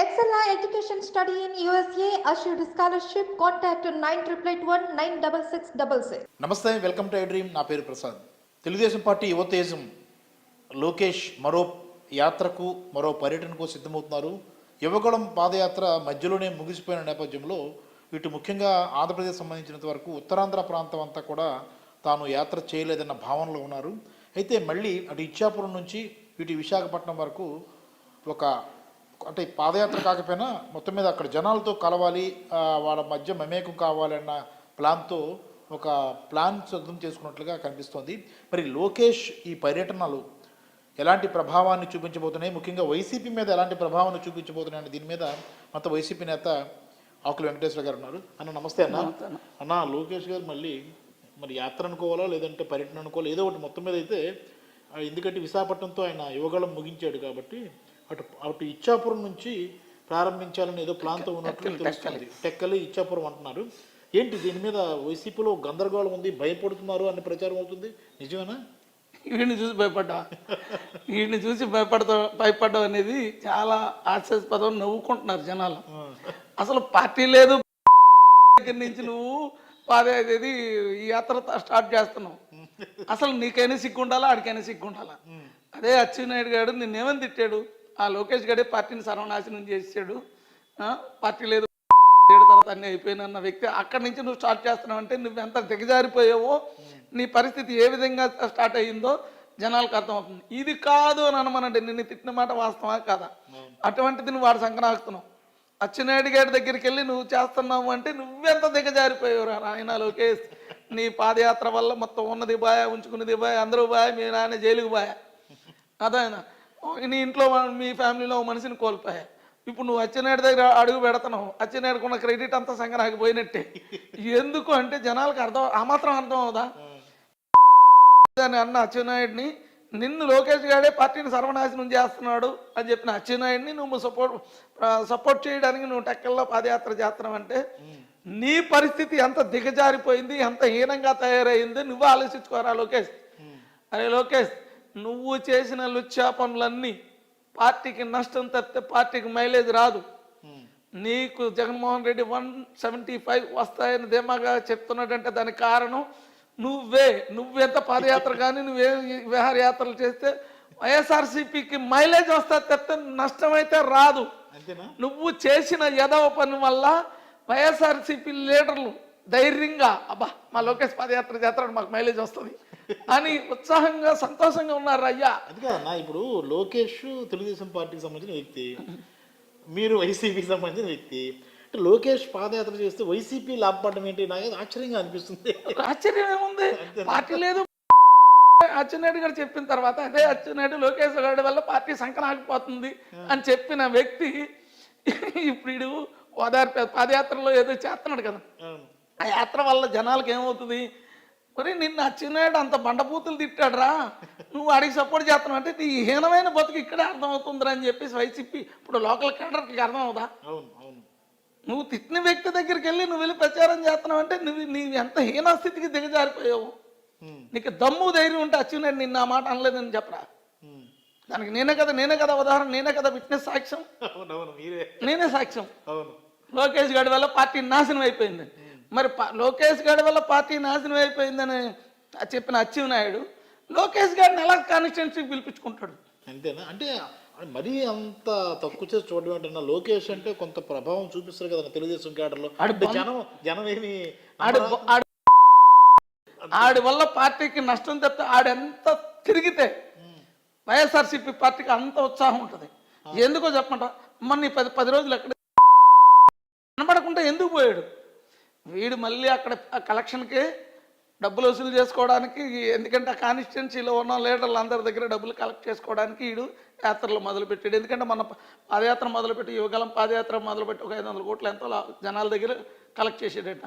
Excella Education Study in USA assured scholarship. Contact 9881 96666. నమస్తే, welcome to I dream. నా పేరు Prasad. Telugu Desam party యువతేజం Lokesh మరో యాత్రకు, మరో పర్యటనకు సిద్ధమవుతున్నారు. యువగళం పాదయాత్ర మధ్యలోనే ముగిసిపోయిన నేపథ్యంలో ఇటు ముఖ్యంగా ఆంధ్రప్రదేశ్ సంబంధించినంత వరకు ఉత్తరాంధ్ర ప్రాంతం అంతా కూడా తాను యాత్ర చేయలేదన్న భావనలో ఉన్నారు. అయితే మళ్ళీ అటు ఇచ్చాపురం నుంచి ఇటు విశాఖపట్నం వరకు ఒక అంటే పాదయాత్ర కాకపోయినా మొత్తం మీద అక్కడ జనాలతో కలవాలి, వాళ్ళ మధ్య మమేకం కావాలన్న ప్లాన్తో ఒక ప్లాన్ సిద్ధం చేసుకున్నట్లుగా కనిపిస్తోంది. మరి లోకేష్ ఈ పర్యటనలు ఎలాంటి ప్రభావాన్ని చూపించబోతున్నాయి, ముఖ్యంగా వైసీపీ మీద ఎలాంటి ప్రభావాన్ని చూపించబోతున్నాయి అనే దీని మీద మొత్తం వైసీపీ నేత ఆకుల వెంకటేశ్వర గారు ఉన్నారు. అన్న నమస్తే. అన్న లోకేష్ గారు మరి యాత్ర అనుకోవాలో లేదంటే పర్యటన అనుకోవాలో ఏదో ఒకటి మొత్తం మీద అయితే, ఎందుకంటే విశాఖపట్నంతో ఆయన యువగళం ముగించాడు కాబట్టి అటు ఇచ్చాపురం నుంచి ప్రారంభించాలని ఏదో ప్లాన్తో ఉన్నట్లు తెలుస్తుంది. టెక్కలి ఇచ్చాపురం అంటున్నారు. ఏంటి దీని మీద వైసీపీలో గందరగోళం ఉంది, భయపడుతున్నారు అనే ప్రచారం అవుతుంది, నిజమేనా? వీడిని చూసి భయపడడం అనేది చాలా హాస్యాస్పదం. నవ్వుకుంటున్నారు జనాలు. అసలు పార్టీ లేదు దగ్గర నుంచి నువ్వు పాదయాత్ర ఈ యాత్ర స్టార్ట్ చేస్తున్నావు. అసలు నీకైనా సిగ్గుండాలా, ఆడికైనా సిగ్గుండాలా? అదే అచ్చెన్నాయుడు గారు నిన్నేమని తిట్టాడు? ఆ లోకేష్ గడే పార్టీని సర్వనాశనం చేసాడు, పార్టీ లేదు తర్వాత అన్నీ అయిపోయినన్న వ్యక్తి. అక్కడి నుంచి నువ్వు స్టార్ట్ చేస్తున్నావు అంటే నువ్వు ఎంత దిగజారిపోయావో, నీ పరిస్థితి ఏ విధంగా స్టార్ట్ అయ్యిందో జనాలకు అర్థమవుతుంది. ఇది కాదు అని అనమనంటే నిన్ను తిట్టిన మాట వాస్తవా కాదా? అటువంటిది నువ్వు వాడు సంకనాస్తున్నావు. అచ్చెన్నాయుడు గారి దగ్గరికి వెళ్ళి నువ్వు చేస్తున్నావు అంటే నువ్వెంత దిగజారిపోయావు ఆయన లోకేష్. నీ పాదయాత్ర వల్ల మొత్తం ఉన్నది బాయ్, ఉంచుకున్నది బాయ్, అందరూ బాయ్, మీ నాన్న జైలుకు బాయ్. అదైనా నీ ఇంట్లో మీ ఫ్యామిలీలో మనిషిని కోల్పోయా. ఇప్పుడు నువ్వు అచ్చెన్నాయుడు దగ్గర అడుగు పెడతావు, అచ్చెన్నాయుడుకున్న క్రెడిట్ అంతా సంగనాకి పోయినట్టే. ఎందుకు అంటే జనాలకు ఆ మాత్రం అర్థం అవుదా అని అన్న అచ్చెన్నాయుడిని, నిన్ను లోకేష్ గారే పార్టీని సర్వనాశనం చేస్తున్నాడు అని చెప్పిన అచ్చెన్నాయుడిని నువ్వు సపోర్ట్ చేయడానికి నువ్వు టెక్కల్లో పాదయాత్ర చేస్తున్నావు అంటే నీ పరిస్థితి ఎంత దిగజారిపోయింది, ఎంత హీనంగా తయారైంది నువ్వు ఆలోచించుకోరా లోకేష్. అరే లోకేష్, నువ్వు చేసిన లుచ్చా పనులన్నీ పార్టీకి నష్టం తప్పితే పార్టీకి మైలేజ్ రాదు. నీకు జగన్మోహన్ రెడ్డి 175 వస్తాయని ధీమాగా చెప్తున్నాడంటే దానికి కారణం నువ్వెంత పాదయాత్ర కానీ నువ్వే విహారయాత్రలు చేస్తే వైఎస్ఆర్సీపీకి మైలేజ్ వస్తా తప్పితే నష్టం అయితే రాదు. నువ్వు చేసిన యదవ పని వల్ల వైఎస్ఆర్సీపీ లీడర్లు ధైర్యంగా అబ్బా మా లోకేష్ పాదయాత్ర చేస్తాడు మాకు మైలేజ్ వస్తుంది అని ఉత్సాహంగా సంతోషంగా ఉన్నారు. అయ్యా అది కాదన్నా, ఇప్పుడు లోకేష్ తెలుగుదేశం పార్టీకి సంబంధించిన వ్యక్తి, మీరు వైసీపీకి సంబంధించిన వ్యక్తి. లోకేష్ పాదయాత్ర చేస్తే వైసీపీ లాభపడడం ఏంటి? నాకు ఆశ్చర్యంగా అనిపిస్తుంది. ఆశ్చర్యం ఏముంది, పార్టీ లేదు. అచ్చెన్నాయుడు గారు చెప్పిన తర్వాత అదే అచ్చెన్నాయుడు లోకేష్ గారి వల్ల పార్టీ సంకనాగిపోతుంది అని చెప్పిన వ్యక్తి ఇప్పుడు ఓదార్పు పాదయాత్రలో ఏదో చేస్తున్నాడు కదా, ఆ యాత్ర వల్ల జనాలకు ఏమవుతుంది? మరి నిన్న అచ్చెన్నాయుడు అంత బండపూతులు తిట్టాడురా, నువ్వు అడిగి సపోర్ట్ చేస్తున్నావు అంటే నీ హీనమైన బతుకు ఇక్కడే అర్థమవుతుందిరా అని చెప్పేసి వైసీపీ ఇప్పుడు లోకల్ కేడర్కి అర్థం అవుదా? నువ్వు తిట్టిన వ్యక్తి దగ్గరికి వెళ్ళి నువ్వు వెళ్ళి ప్రచారం చేస్తున్నావు అంటే నీ ఎంత హీనస్థితికి దిగజారిపోయావు. నీకు దమ్ము ధైర్యం ఉంటే అచ్చెన్నాయుడు నిన్న ఆ మాట అనలేదని చెప్పరా? దానికి నేనే కదా ఉదాహరణ, నేనే కదా విట్నెస్ సాక్ష్యం, నేనే సాక్ష్యం. లోకేష్ గారి వల్ల పార్టీ నాశనం అయిపోయింది. మరి లోకేష్ గారి వల్ల పార్టీ నాశనం అయిపోయిందని చెప్పిన అచ్చెన్నాయుడు లోకేష్ గారిని ఎలా కాన్స్టిట్యున్సీకి పిలిపించుకుంటాడు? అంతేనా? అంటే మరీ అంత తక్కువ చేసి చూడడం ఏంటన్నా? లోకేష్ అంటే కొంత ప్రభావం చూపిస్తారు కదా తెలుగుదేశం కేడర్లో. జనం ఏమి ఆడి వల్ల పార్టీకి నష్టం తప్పితే ఆడెంత తిరిగితే వైఎస్ఆర్సీపీ పార్టీకి అంత ఉత్సాహం ఉంటుంది. ఎందుకో చెప్పమంట, మన 10 రోజులు ఎక్కడ కనబడకుండా ఎందుకు పోయాడు? వీడు మళ్ళీ అక్కడ కలెక్షన్కి డబ్బులు వసూలు చేసుకోవడానికి, ఎందుకంటే ఆ కాన్స్టిట్యున్సీలో ఉన్న లీడర్లు అందరి దగ్గర డబ్బులు కలెక్ట్ చేసుకోవడానికి వీడు యాత్రలు మొదలుపెట్టాడు. ఎందుకంటే మన పాదయాత్ర మొదలుపెట్టి యువగలం పాదయాత్ర మొదలుపెట్టి ఒక 500 కోట్లు ఎంతో జనాల దగ్గర కలెక్ట్ చేసేటట.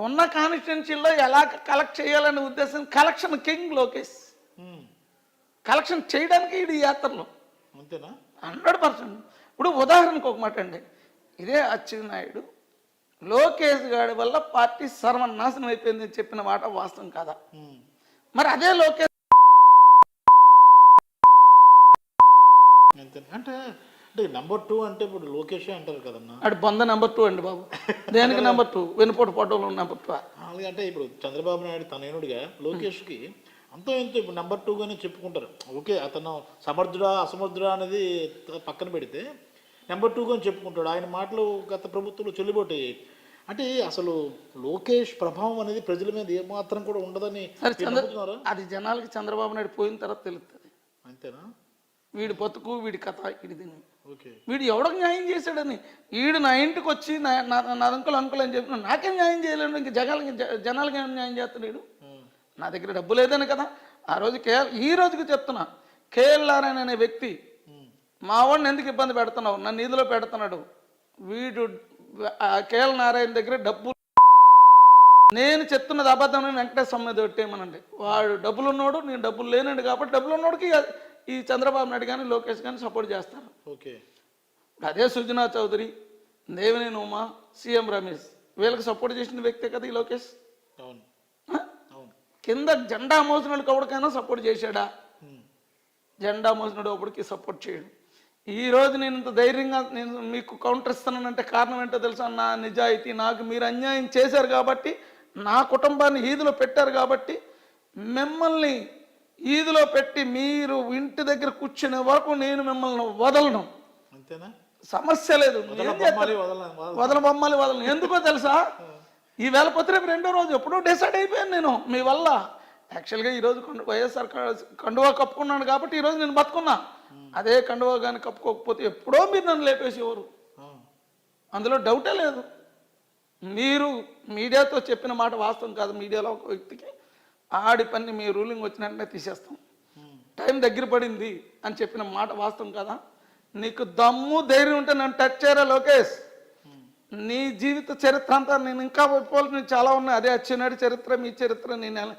ఉన్న కాన్స్టిట్యున్సీలో ఎలా కలెక్ట్ చేయాలనే ఉద్దేశం, కలెక్షన్ కింగ్ లోకేష్. కలెక్షన్ చేయడానికి వీడు ఈ యాత్రలో 100%. ఇప్పుడు ఉదాహరణకు ఒక మాట అండి, ఇదే అచ్చెన్నాయుడు లోకేష్ గారి వల్ల పార్టీ సర్వనాశనం అయిపోయిందని చెప్పిన మాట వాస్తవం కాదా? మరి అదే లోకేష్ అంటే అంటే నెంబర్ 2 అంటే ఇప్పుడు లోకేషే అంటారు కదన్నా. అటు బొంద నెంబర్ 2 అండి బాబు. దేనికి నెంబర్ 2? వెనుపోటు పడవలో నెంబర్ 2. అంటే ఇప్పుడు చంద్రబాబు నాయుడు తనయునుడిగా లోకేష్కి అంతో ఎంతో ఇప్పుడు నెంబర్ 2గానే చెప్పుకుంటారు. ఓకే, అతను సమర్థుడా అసమర్థుడా అనేది పక్కన పెడితే నెంబర్ 2గా చెప్పుకుంటాడు. ఆయన మాటలు గత ప్రభుత్వంలో చెల్లుబాటు. అంటే అసలు లోకేష్ ప్రభావం అనేది ప్రజల మీద ఏమాత్రం కూడా ఉండదని నమ్ముతున్నారా? అది జనాలకి చంద్రబాబు నాయుడు పోయిన తర్వాత తెలుస్తుంది. అంతేనా? వీడి బతుకు, వీడి కథ, వీడి దీన్ని, ఓకే, వీడు ఎవడో న్యాయం చేశాడని. వీడు నా ఇంటికి వచ్చి నా అంకుల్ అని చెప్పిన నాకేం న్యాయం చేయలేడు. ఇంక జనాలకి ఏం న్యాయం చేస్తున్నాడు? నా దగ్గర డబ్బు లేదని కదా ఆ రోజు ఈ రోజుకి చెప్తున్నా. కేఎల్ నారాయణ అనే వ్యక్తి మా వాడిని ఎందుకు ఇబ్బంది పెడుతున్నావు, నన్ను నిధిలో పెడుతున్నాడు. వీడు కేఎల్ నారాయణ దగ్గర డబ్బు, నేను చెప్తున్నది అబద్ధం అని వెంకటేశ్వర మీద పెట్టేయమనండి. వాడు డబ్బులు ఉన్నాడు, నేను డబ్బులు లేనండి కాబట్టి డబ్బులు ఉన్నోడికి ఈ చంద్రబాబు నాయుడు కానీ లోకేష్ కానీ సపోర్ట్ చేస్తారు. ఓకే, అదే సుజనా చౌదరి, దేవినేని ఉమా, సీఎం రమేష్ వీళ్ళకి సపోర్ట్ చేసిన వ్యక్తే కదా ఈ లోకేష్. అవును, కింద జెండా మోసినోడు ఒకడికైనా సపోర్ట్ చేశాడా? జెండా మోసినోడు ఒకడికి సపోర్ట్ చేయడు. ఈరోజు నేను ఇంత ధైర్యంగా నేను మీకు కౌంటర్ ఇస్తున్నానంటే కారణం ఏంటో తెలుసా? నా నిజాయితీ. నాకు మీరు అన్యాయం చేశారు కాబట్టి, నా కుటుంబాన్ని ఈదులో పెట్టారు కాబట్టి, మిమ్మల్ని ఈదులో పెట్టి మీరు ఇంటి దగ్గర కూర్చునే వరకు నేను మిమ్మల్ని వదలను. అంతేనా? సమస్య లేదు. వదలను. ఎందుకో తెలుసా? ఈవేళ పొత్తిరేపు 2వ రోజు ఎప్పుడో డిసైడ్ అయిపోయాను నేను మీ వల్ల. యాక్చువల్గా ఈరోజు వైఎస్ఆర్ కండువా కప్పుకున్నాను కాబట్టి ఈరోజు నేను బతుకున్నా. అదే కండువా కానీ కప్పుకోకపోతే ఎప్పుడో మీరు నన్ను లేపేసేవారు. అందులో డౌటే లేదు. మీరు మీడియాతో చెప్పిన మాట వాస్తవం కాదు. మీడియాలో ఒక వ్యక్తికి ఆడి పని మీ రూలింగ్ వచ్చిన వెంటనే తీసేస్తాం, టైం దగ్గర పడింది అని చెప్పిన మాట వాస్తవం కదా? నీకు దమ్ము ధైర్యం ఉంటే నన్ను టచ్ చేయరా లోకేష్. నీ జీవిత చరిత్ర అంతా నేను ఇంకా పోలిన చాలా ఉన్నాయి. అదే అచ్చెన్నాయుడు చరిత్ర, మీ చరిత్ర. నేను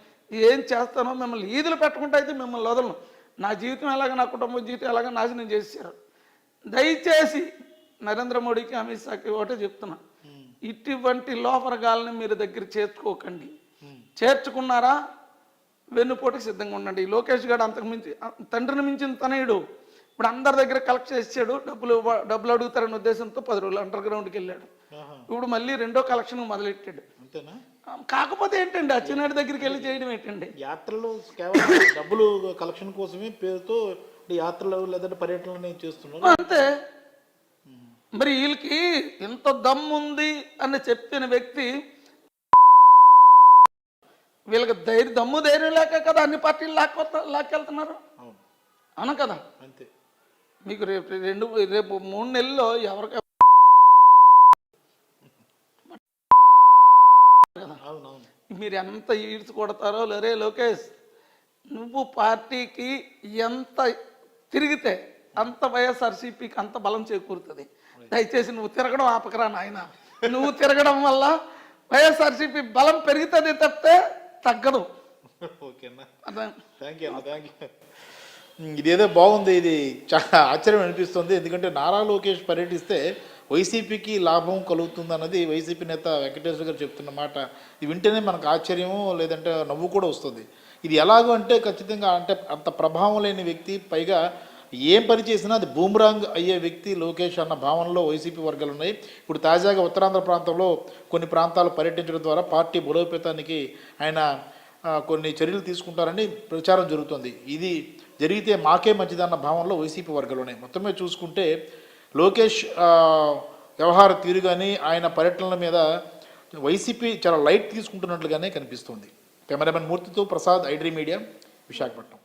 ఏం చేస్తానో మిమ్మల్ని ఈదులు పెట్టుకుంటా అయితే మిమ్మల్ని వదలను. నా జీవితం ఎలాగ, నా కుటుంబం జీవితం ఎలాగ నాశనం చేశారు. దయచేసి నరేంద్ర మోడీకి, అమిత్ షాకి ఒకటే చెప్తున్నా, ఇటువంటి లోపరగాలని మీరు దగ్గర చేర్చుకోకండి. చేర్చుకున్నారా వెన్నుపోటుకి సిద్ధంగా ఉండండి. లోకేష్ గారు అంతకు మించి తండ్రిని మించిన తనయుడు. ఇప్పుడు అందరి దగ్గర కలెక్ట్ చేసాడు. డబ్బులు అడుగుతారనే ఉద్దేశంతో 10 రోజులు అండర్ గ్రౌండ్కి వెళ్ళాడు. ఇప్పుడు మళ్ళీ 2వ కలెక్షన్ మొదలెట్టాడు. కాకపోతే ఏంటండి అచ్చెన్నాయుడు దగ్గరికి వెళ్ళి చేయడం ఏంటండి? యాత్రలు కేవలం డబ్బులు కలెక్షన్ కోసమే పేరుతో యాత్రలు లేదంటే పర్యటనలు చేస్తున్నారు అంతే. మరి వీళ్ళకి ఎంత దమ్ముంది అని చెప్పిన వ్యక్తి, వీళ్ళకి దమ్ము ధైర్యం లేక కదా అన్ని పార్టీలు లాక్కెళ్తున్నారు. అవును కదా? అంతే. మీకు రేపు 3 నెలల్లో ఎవరికి మీరు ఎంత ఈడ్చి కొడతారో లేరే లోకేష్. నువ్వు పార్టీకి ఎంత తిరిగితే అంత వైఎస్ఆర్సీపీకి అంత బలం చేకూరుతుంది. దయచేసి నువ్వు తిరగడం ఆపకరా నాయన. నువ్వు తిరగడం వల్ల వైఎస్ఆర్సీపీ బలం పెరుగుతుంది తప్పితే తగ్గదు. ఓకేనా? Thank you. ఇదేదో బాగుంది. ఇది చాలా ఆశ్చర్యం అనిపిస్తుంది. ఎందుకంటే నారా లోకేష్ పర్యటిస్తే వైసీపీకి లాభం కలుగుతుంది అన్నది వైసీపీ నేత వెంకటేశ్వర గారు చెప్తున్న మాట. ఇది వింటేనే మనకు ఆశ్చర్యము లేదంటే నవ్వు కూడా వస్తుంది. ఇది ఎలాగో అంటే ఖచ్చితంగా అంటే అంత ప్రభావం లేని వ్యక్తి, పైగా ఏం పని చేసినా అది బూమ్రాంగ్ అయ్యే వ్యక్తి లోకేష్ అన్న భావనలో వైసీపీ వర్గాలు ఉన్నాయి. ఇప్పుడు తాజాగా ఉత్తరాంధ్ర ప్రాంతంలో కొన్ని ప్రాంతాలు పర్యటించడం ద్వారా పార్టీ బలోపేతానికి ఆయన కొన్ని చర్యలు తీసుకుంటారని ప్రచారం జరుగుతుంది. ఇది జరిగితే మాకే మంచిదన్న భావనలో వైసీపీ వర్గాలు ఉన్నాయి. మొత్తమే చూసుకుంటే లోకేష్ వ్యవహార తీరు కానీ ఆయన పర్యటనల మీద వైసీపీ చాలా లైట్ తీసుకుంటున్నట్లుగానే కనిపిస్తుంది. కెమెరామెన్ మూర్తితో ప్రసాద్, ఐడ్రీ మీడియా, విశాఖపట్నం.